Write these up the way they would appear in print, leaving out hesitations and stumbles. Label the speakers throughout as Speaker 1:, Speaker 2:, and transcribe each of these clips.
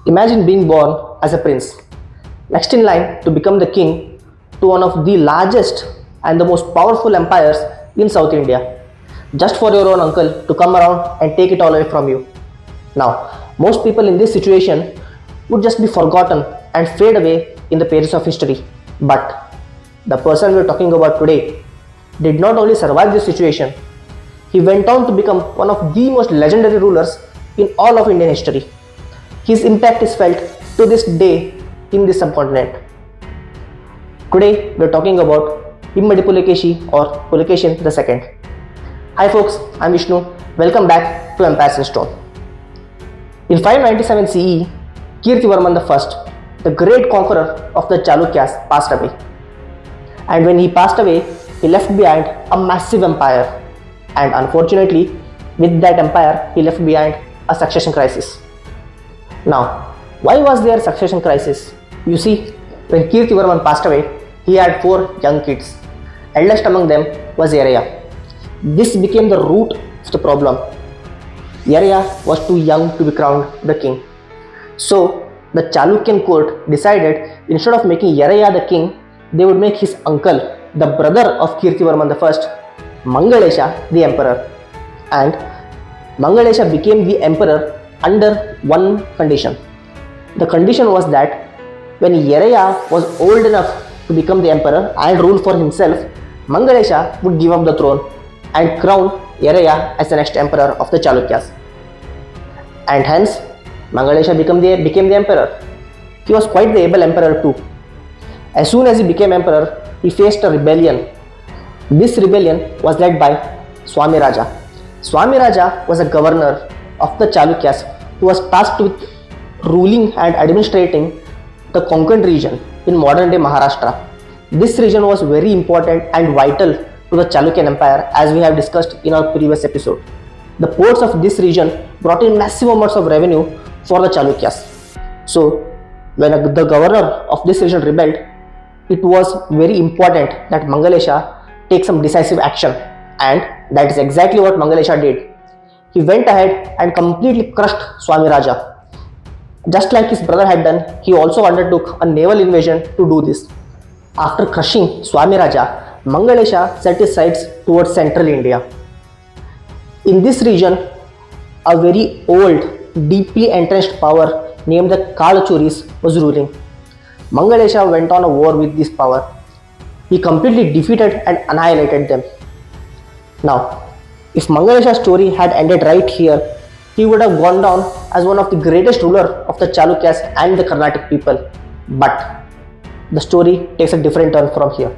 Speaker 1: Imagine being born as a prince, next in line to become the king to one of the largest and the most powerful empires in South India, just for your own uncle to come around and take it all away from you. Now, most people in this situation would just be forgotten and fade away in the pages of history. But the person we're talking about today did not only survive this situation, he went on to become one of the most legendary rulers in all of Indian history. His impact is felt to this day in this subcontinent. Today we're talking about Immadi Pulakeshi or Pulakeshin II. Hi folks, I'm Vishnu. Welcome back to Empires in Stone. In 597 CE, Kirtivarman I, the great conqueror of the Chalukyas, passed away. And when he passed away, he left behind a massive empire. And unfortunately, with that empire, he left behind a succession crisis. Now, why was there a succession crisis? You see, when Kirtivarman passed away, he had 4 young kids. Eldest among them was Eraya. This became the root of the problem. Eraya was too young to be crowned the king. So, the Chalukyan court decided instead of making Eraya the king, they would make his uncle, the brother of Kirtivarman I, Mangalesha, the emperor. And Mangalesha became the emperor under one condition. The condition was that when Eraya was old enough to become the emperor and rule for himself, Mangalesha would give up the throne and crown Eraya as the next emperor of the Chalukyas. And hence, Mangalesha became the emperor. He was quite the able emperor too. As soon as he became emperor, he faced a rebellion. This rebellion was led by Swami Raja. Swami Raja was a governor of the Chalukyas who was tasked with ruling and administrating the Konkan region in modern day Maharashtra. This region was very important and vital to the Chalukyan Empire, as we have discussed in our previous episode. The ports of this region brought in massive amounts of revenue for the Chalukyas. So, when the governor of this region rebelled, it was very important that Mangalesha take some decisive action, and that is exactly what Mangalesha did. He went ahead and completely crushed Swami Raja. Just like his brother had done, he also undertook a naval invasion to do this. After crushing Swami Raja, Mangalesha set his sights towards central India. In this region, a very old, deeply entrenched power named the Kalachuris was ruling. Mangalesha went on a war with this power. He completely defeated and annihilated them. Now, if Mangalesha's story had ended right here, he would have gone down as one of the greatest rulers of the Chalukyas and the Carnatic people. But the story takes a different turn from here.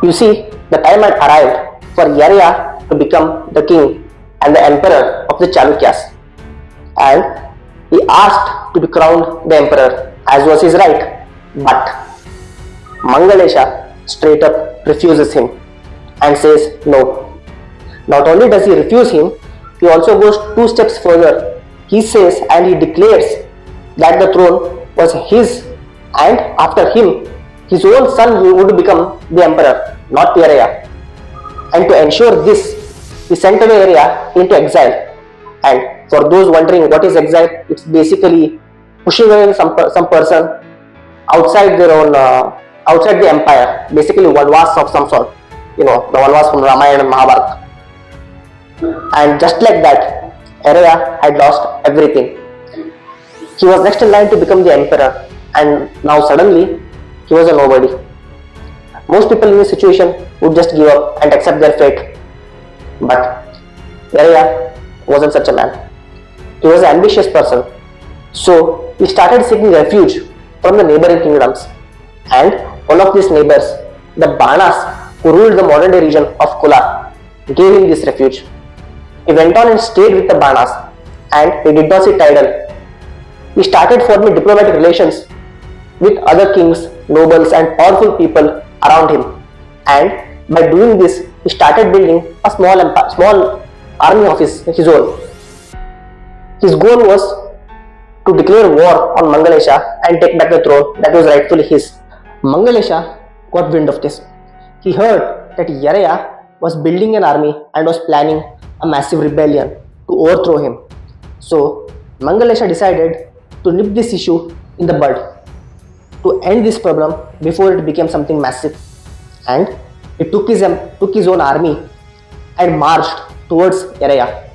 Speaker 1: You see, the time had arrived for Eraya to become the king and the emperor of the Chalukyas. And he asked to be crowned the emperor, as was his right. But Mangalesha straight up refuses him and says no. Not only does he refuse him, he also goes 2 steps further. He says and he declares that the throne was his, and after him, his own son would become the emperor, not Eraya. And to ensure this, he sent away Eraya into exile. And for those wondering what is exile, it's basically pushing away some person outside their own, outside the empire, basically vanvas of some sort, the vanvas from Ramayana and Mahabharata. And just like that, Eraya had lost everything. He was next in line to become the emperor, and now suddenly he was a nobody. Most people in this situation would just give up and accept their fate. But Eraya wasn't such a man. He was an ambitious person. So he started seeking refuge from the neighboring kingdoms. And one of these neighbors, the Banas, who ruled the modern day region of Kolar, gave him this refuge. He went on and stayed with the Banas, and he did not sit idle. He started forming diplomatic relations with other kings, nobles and powerful people around him. And by doing this, he started building a small army of his own. His goal was to declare war on Mangalesha and take back the throne that was rightfully his. Mangalesha got wind of this. He heard that Eraya was building an army and was planning a massive rebellion to overthrow him. So Mangalesha decided to nip this issue in the bud, to end this problem before it became something massive. And he took his own army and marched towards Eraya.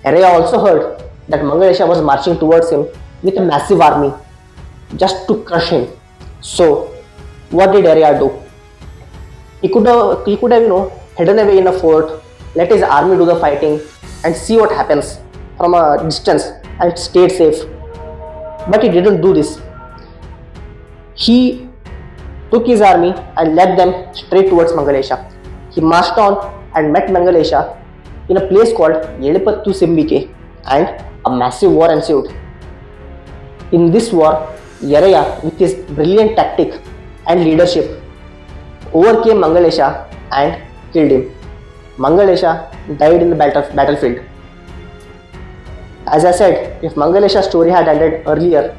Speaker 1: Eraya also heard that Mangalesha was marching towards him with a massive army just to crush him. So, what did Eraya do? He could have hidden away in a fort, let his army do the fighting, and see what happens from a distance and stayed safe. But he didn't do this. He took his army and led them straight towards Mangalesha. He marched on and met Mangalesha in a place called Elipattu-Simbige, and a massive war ensued. In this war, Eraya, with his brilliant tactic and leadership, overcame Mangalesha and killed him. Mangalesha died in the battlefield. As I said, if Mangalesha's story had ended earlier,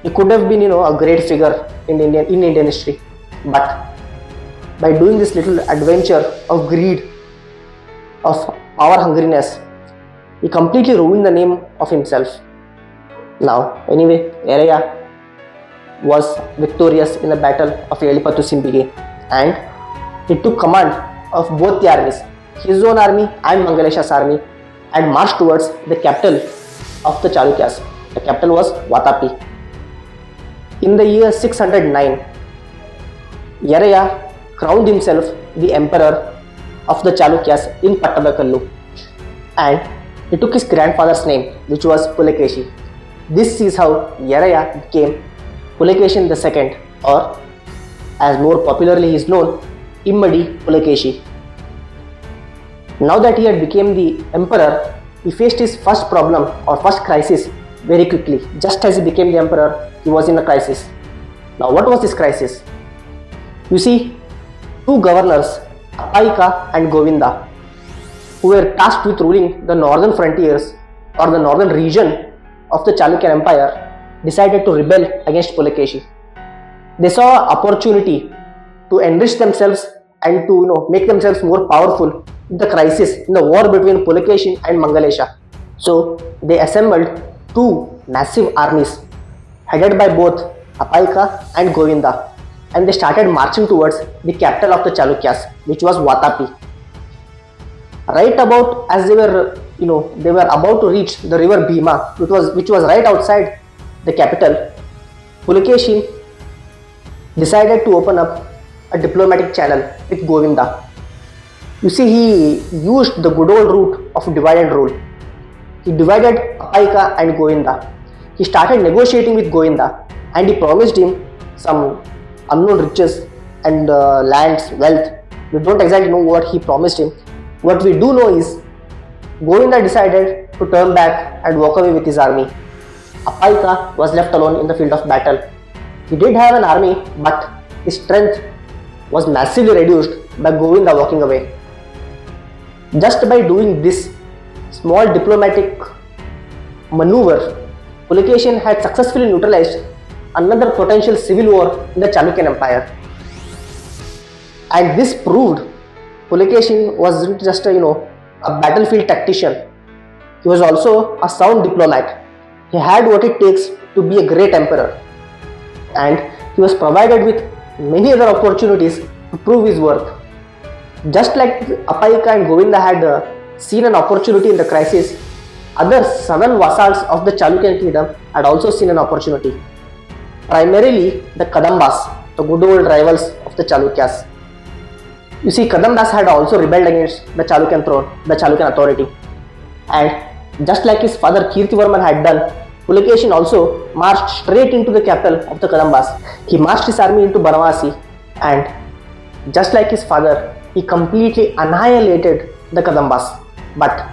Speaker 1: he could have been, a great figure in Indian history. But by doing this little adventure of greed, of power hungriness, he completely ruined the name of himself. Now, anyway, Eraya was victorious in the battle of Elipattu-Simbige, and he took command of both the armies, his own army and Mangalesha's army, and marched towards the capital of the Chalukyas. The capital was Vatapi. In the year 609, Eraya crowned himself the emperor of the Chalukyas in Pattadakallu, and he took his grandfather's name, which was Pulakeshi. This is how Eraya became Pulakeshin II, or as more popularly he is known, Immadi Pulakeshi. Now that he had become the emperor, he faced his first problem or first crisis very quickly. Just as he became the emperor, he was in a crisis. Now, what was this crisis? You see, two governors, Apaika and Govinda, who were tasked with ruling the northern frontiers or the northern region of the Chalukya Empire, decided to rebel against Pulakeshi. They saw an opportunity to enrich themselves and to make themselves more powerful in the crisis in the war between Pulakeshin and Mangalesha. So they assembled two massive armies headed by both Apaika and Govinda, and they started marching towards the capital of the Chalukyas, which was Vatapi. Right about as they were about to reach the river Bhima, which was right outside the capital, Pulakeshin decided to open up a diplomatic channel with Govinda. You see, he used the good old route of divide and rule. He divided Apaika and Govinda. He started negotiating with Govinda, and he promised him some unknown riches and lands, wealth. We don't exactly know what he promised him. What we do know is Govinda decided to turn back and walk away with his army. Apaika was left alone in the field of battle. He did have an army, but his strength was massively reduced by Govinda walking away. Just by doing this small diplomatic maneuver, Pulakeshin had successfully neutralized another potential civil war in the Chalukyan Empire. And this proved Pulakeshin wasn't just a battlefield tactician. He was also a sound diplomat. He had what it takes to be a great emperor, and he was provided with many other opportunities to prove his worth. Just like Apaika and Govinda had seen an opportunity in the crisis, other southern vassals of the Chalukyan kingdom had also seen an opportunity. Primarily the Kadambas, the good old rivals of the Chalukyas. You see, Kadambas had also rebelled against the Chalukyan throne, the Chalukyan authority. And just like his father Kirtivarman had done, Pulakeshin also marched straight into the capital of the Kadambas. He marched his army into Banavasi, and just like his father, he completely annihilated the Kadambas. But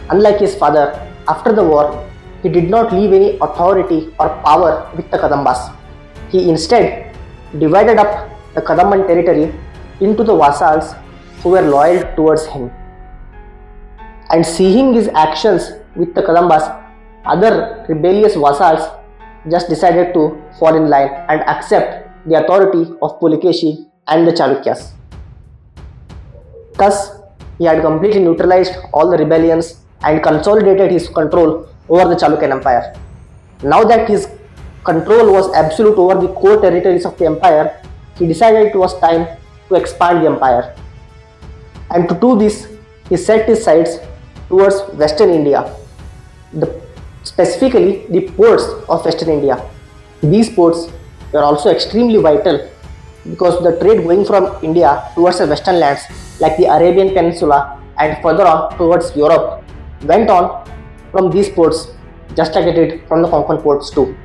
Speaker 1: unlike his father, after the war, he did not leave any authority or power with the Kadambas. He instead divided up the Kadamban territory into the vassals who were loyal towards him. And seeing his actions with the Kadambas, other rebellious vassals just decided to fall in line and accept the authority of Pulakeshi and the Chalukyas. Thus, he had completely neutralized all the rebellions and consolidated his control over the Chalukyan Empire. Now that his control was absolute over the core territories of the empire, he decided it was time to expand the empire. And to do this, he set his sights towards Western India, specifically the ports of Western India. These ports were also extremely vital because the trade going from India towards the western lands like the Arabian Peninsula and further on towards Europe went on from these ports just like it did from the conquered ports too.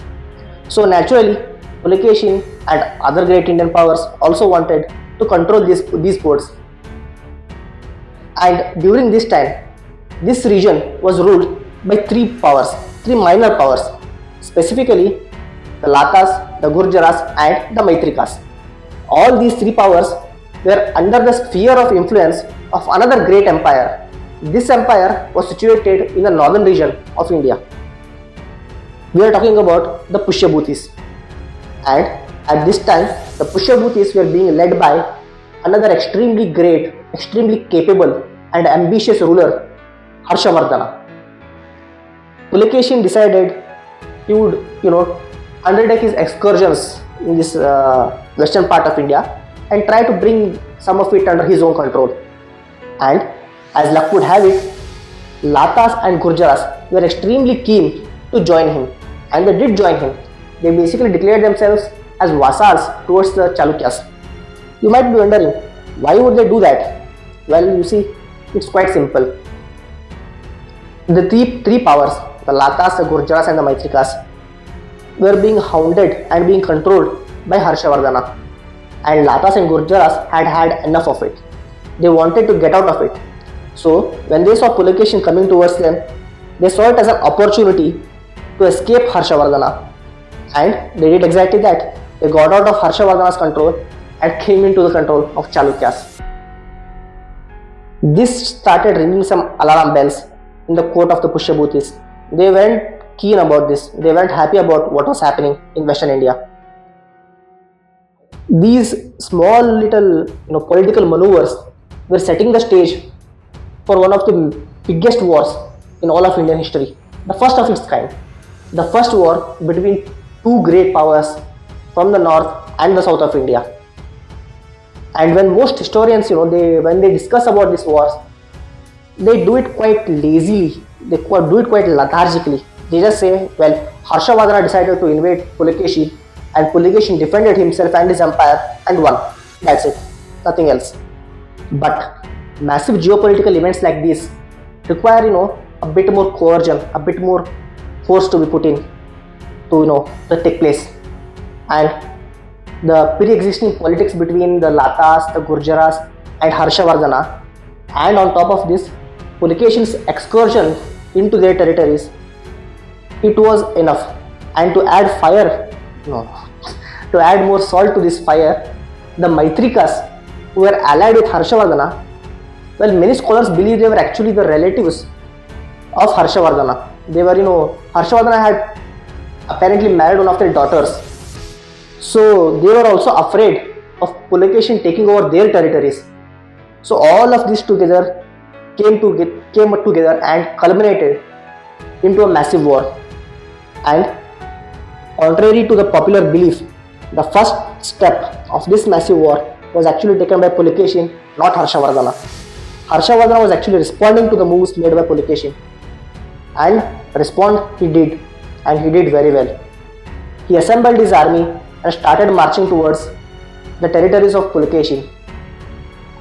Speaker 1: So naturally, Pulakeshin and other great Indian powers also wanted to control these ports. And during this time, this region was ruled by three minor powers, specifically the Latas, the Gurjaras and the Maitrikas. All these three powers were under the sphere of influence of another great empire. This empire was situated in the northern region of India. We are talking about the Pushyabhutis. And at this time, the Pushyabhutis were being led by another extremely great, extremely capable and ambitious ruler, Harshavardhana. Pulakeshin decided he would, undertake his excursions in this western part of India and try to bring some of it under his own control. And as luck would have it, Latas and Gurjaras were extremely keen to join him, and they did join him. They basically declared themselves as vassals towards the Chalukyas. You might be wondering, why would they do that? Well, you see, it's quite simple. The three powers, the Latas, the Gurjaras and the Maitrikas, were being hounded and being controlled by Harshavardhana. And Latas and Gurjaras had enough of it. They wanted to get out of it. So, when they saw Pulakeshin coming towards them, they saw it as an opportunity to escape Harshavardhana. And they did exactly that. They got out of Harshavardhana's control and came into the control of Chalukyas. This started ringing some alarm bells in the court of the Pushyabhutis. They weren't keen about this. They weren't happy about what was happening in Western India. These small little political maneuvers were setting the stage for one of the biggest wars in all of Indian history, the first of its kind. The first war between two great powers from the north and the south of India. And when most historians, when they discuss about these wars, they do it quite lazily, they do it quite lethargically. They just say, well, Harshavardhana decided to invade Pulakeshin and Pulakeshin defended himself and his empire and won. That's it, nothing else. But massive geopolitical events like this require, a bit more coercion, a bit more force to be put in to take place. And the pre-existing politics between the Latas, the Gurjaras and Harshavardhana, and on top of this, Pulakeshin's excursion into their territories, it was enough. And to add fire, to add more salt to this fire, the Maitrikas, who were allied with Harshavardhana, well, many scholars believe they were actually the relatives of Harshavardhana. They were, Harshavardhana had apparently married one of their daughters. So they were also afraid of Pulakeshin taking over their territories. So all of this together came together and culminated into a massive war. And contrary to the popular belief, the first step of this massive war was actually taken by Pulakeshin, not Harshavardhana. Harshavardhana was actually responding to the moves made by Pulakeshin. And respond he did, and he did very well. He assembled his army and started marching towards the territories of Pulakeshin.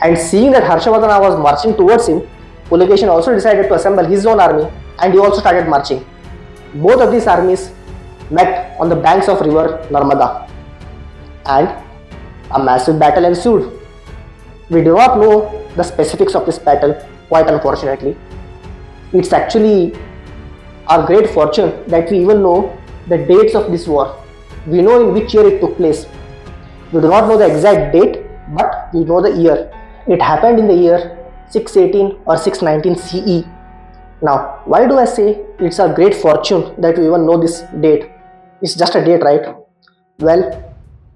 Speaker 1: And seeing that Harshavardhana was marching towards him, Pulakeshin also decided to assemble his own army and he also started marching. Both of these armies met on the banks of river Narmada and a massive battle ensued. We do not know the specifics of this battle, quite unfortunately. It's actually our great fortune that we even know the dates of this war. We know in which year it took place. We do not know the exact date, but we know the year. It happened in the year 618 or 619 CE. Now, why do I say it's a great fortune that we even know this date? It's just a date, right? Well,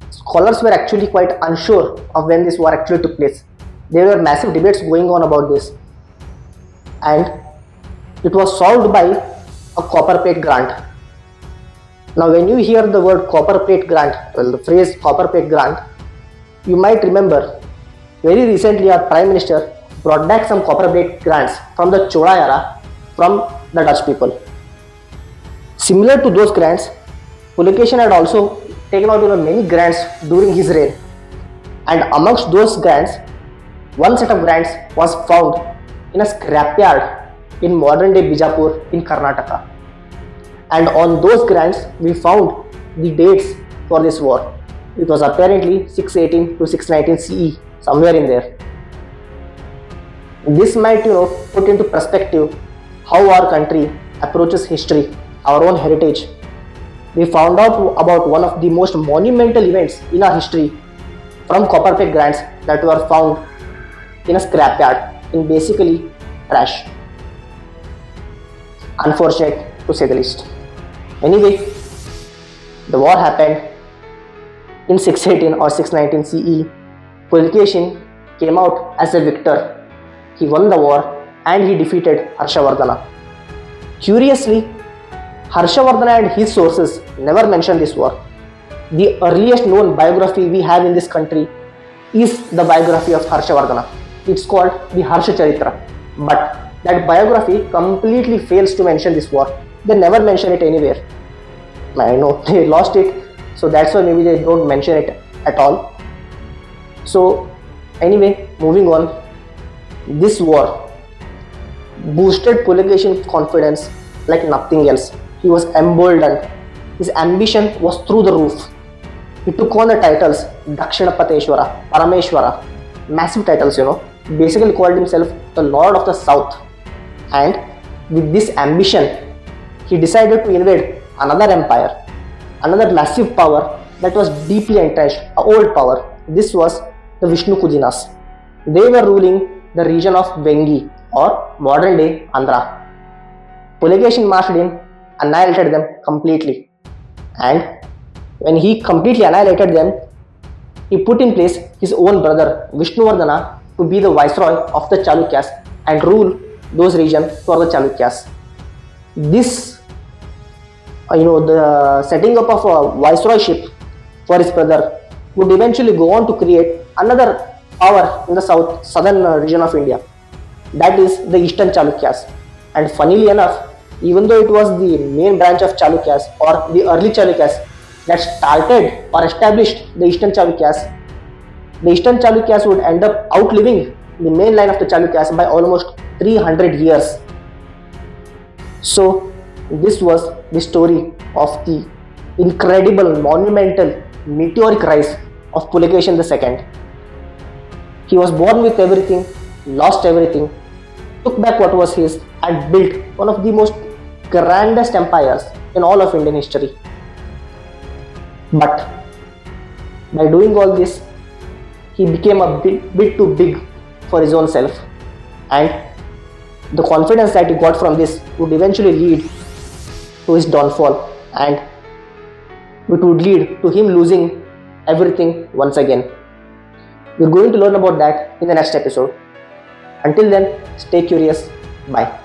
Speaker 1: scholars were actually quite unsure of when this war actually took place. There were massive debates going on about this. And it was solved by a copper plate grant. Now, when you hear the word copper plate grant, well, the phrase copper plate grant, you might remember very recently our Prime Minister brought back some copper plate grants from the Chola era from the Dutch people. Similar to those grants, Pulakeshin had also taken out many grants during his reign, and amongst those grants, one set of grants was found in a scrapyard in modern day Bijapur in Karnataka. And on those grants, we found the dates for this war. It was apparently 618 to 619 CE, somewhere in there. This might put into perspective how our country approaches history, our own heritage. We found out about one of the most monumental events in our history from copper plate grants that were found in a scrapyard, in basically trash. Unfortunate to say the least. Anyway, the war happened in 618 or 619 CE. Pulakeshin came out as a victor. He won the war and he defeated Harshavardhana. Curiously, Harshavardhana and his sources never mention this war. The earliest known biography we have in this country is the biography of Harshavardhana. It's called the Harsha-Charitra. But that biography completely fails to mention this war. They never mention it anywhere. I know they lost it, so that's why maybe they don't mention it at all. So anyway, moving on. This war boosted Pulakeshin's confidence like nothing else. He was emboldened. His ambition was through the roof. He took on the titles Dakshinapateshwara, Parameshwara, massive titles, basically called himself the Lord of the South. And with this ambition, he decided to invade another empire, another massive power that was deeply entrenched, an old power. This was the Vishnu Kujinas. They were ruling the region of Vengi or modern day Andhra. Pulakeshin marched in, annihilated them completely. And when he completely annihilated them, he put in place his own brother Vishnuvardhana to be the viceroy of the Chalukyas and rule those regions for the Chalukyas. This, the setting up of a viceroyship for his brother would eventually go on to create another power in the southern region of India. That is the Eastern Chalukyas. And funnily enough, even though it was the main branch of Chalukyas or the early Chalukyas that started or established the Eastern Chalukyas would end up outliving the main line of the Chalukyas by almost 300 years. So this was the story of the incredible, monumental, meteoric rise of Pulakeshin II. He was born with everything, lost everything, took back what was his, and built one of the most grandest empires in all of Indian history. But by doing all this, he became a bit too big for his own self, and the confidence that he got from this would eventually lead to his downfall, and it would lead to him losing everything once again. We're going to learn about that in the next episode. Until then, stay curious. Bye.